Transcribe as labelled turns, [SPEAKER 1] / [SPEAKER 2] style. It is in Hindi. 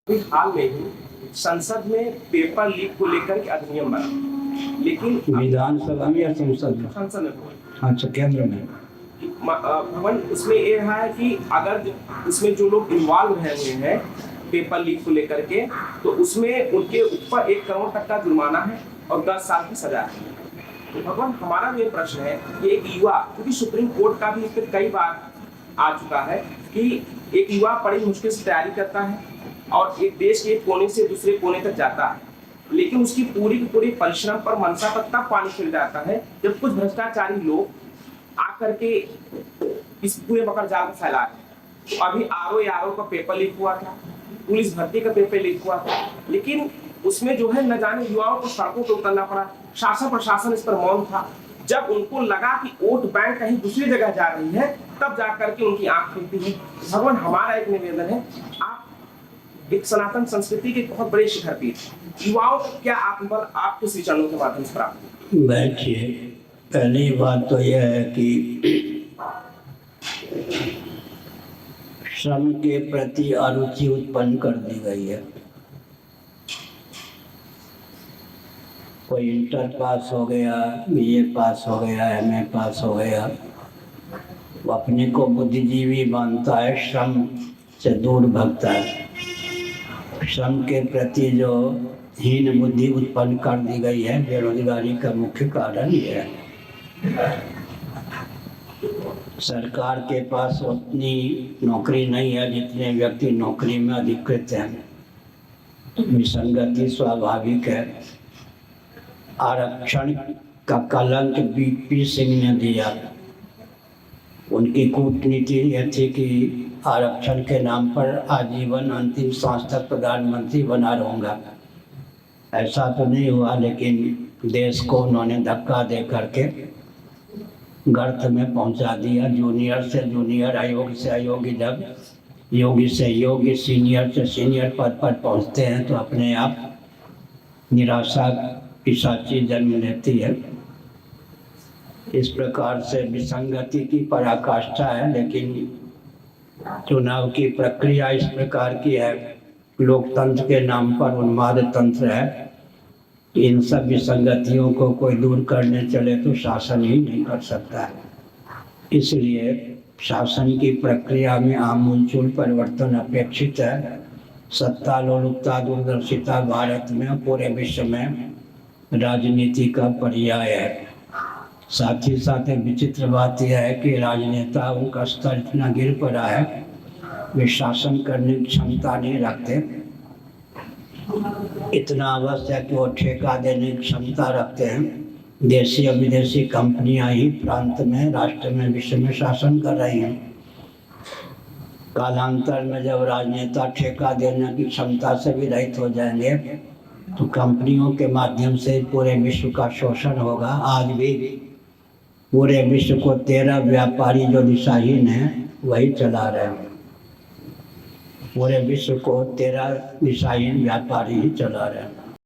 [SPEAKER 1] अभी हाल में ही संसद में पेपर लीक को लेकर के अधिनियम बना, लेकिन
[SPEAKER 2] विधानसभा में या संसद में?
[SPEAKER 1] संसद में हुआ।
[SPEAKER 2] अच्छा, केंद्र में।
[SPEAKER 1] भवन उसमें ये रहा है कि अगर इसमें जो लोग इन्वॉल्व रहे हुए हैं पेपर लीक को लेकर के, तो उसमें उनके ऊपर 1 करोड़ तक का जुर्माना है और 10 साल की सजा है। तो भगवान, हमारा जो प्रश्न है कि एक युवा, क्योंकि सुप्रीम कोर्ट का भी इस पर कई बार आ चुका है कि एक युवा बड़ी मुश्किल से तैयारी करता है और एक देश के एक कोने से दूसरे कोने तक जाता है, लेकिन उसकी पूरी की पूरी परिश्रम पर, मनसा पर तब पानी फिर जाता है जब कुछ भ्रष्टाचारी लोग आकर के इस पूरे मकर जाल को फैला रहे। तो अभी आरओ का पेपर लीक हुआ था, पुलिस भर्ती का पेपर लीक हुआ था, लेकिन उसमें जो है न जाने युवाओं को सड़कों पर उतरना पड़ा। शासन प्रशासन इस पर मौन था। जब उनको लगा कि वोट बैंक कहीं दूसरी जगह जा रही है, तब जाकर के उनकी आंख खुलती है। भगवान, हमारा एक निवेदन है, आप एक सनातन संस्कृति के बहुत बड़े शिखर पीठ, युवाओं को क्या आत्मबल आपके श्री चरणों के माध्यम से प्राप्त?
[SPEAKER 2] बैठिए, पहली बात तो यह है कि श्रम के प्रति अरुचि उत्पन्न कर दी गई है। कोई इंटर पास हो गया, बीए पास हो गया, एमए पास हो गया, वो अपने को बुद्धिजीवी मानता है, श्रम से दूर भगता है। श्रम के प्रति जो हीन बुद्धि उत्पन्न कर दी गई है, बेरोजगारी का मुख्य कारण ये है। सरकार के पास उतनी नौकरी नहीं है जितने व्यक्ति नौकरी में अधिकृत हैं। विसंगति स्वाभाविक है। आरक्षण का कलंक बीपी सिंह ने दिया। उनकी कूटनीति यह थी कि आरक्षण के नाम पर आजीवन अंतिम सांस तक प्रधानमंत्री बना रहूँगा। ऐसा तो नहीं हुआ, लेकिन देश को उन्होंने धक्का दे करके गर्त में पहुंचा दिया। जूनियर से जूनियर, अयोग्य से अयोग्य, जब योगी से योग्य, सीनियर से सीनियर पद पर पहुंचते हैं तो अपने आप निराशा पिशाची जन्म लेती है। इस प्रकार से विसंगति की पराकाष्ठा है। लेकिन चुनाव की प्रक्रिया इस प्रकार की है, लोकतंत्र के नाम पर उन्माद तंत्र है। इन सब विसंगतियों को कोई दूर करने चले तो शासन ही नहीं कर सकता है। इसलिए शासन की प्रक्रिया में आमूलचूल परिवर्तन अपेक्षित है। सत्ता लोलुपता दूरदर्शिता भारत में, पूरे विश्व में राजनीति का पर्याय है। साथ ही साथ एक विचित्र बात यह है कि राजनेता, उनका स्तर इतना गिर पड़ा है, वे शासन करने की क्षमता नहीं रखते। इतना अवश्य है कि वो ठेका देने की क्षमता रखते हैं। देशी और विदेशी कंपनियां ही प्रांत में, राष्ट्र में, विश्व में शासन कर रही हैं। कालांतर में जब राजनेता ठेका देने की क्षमता से भी रहित हो जाएंगे तो कंपनियों के माध्यम से पूरे विश्व का शोषण होगा। आज भी पूरे विश्व को 13 व्यापारी जो दिशाहीन हैं वही चला रहे हैं। पूरे विश्व को 13 दिशाहीन व्यापारी ही चला रहे हैं।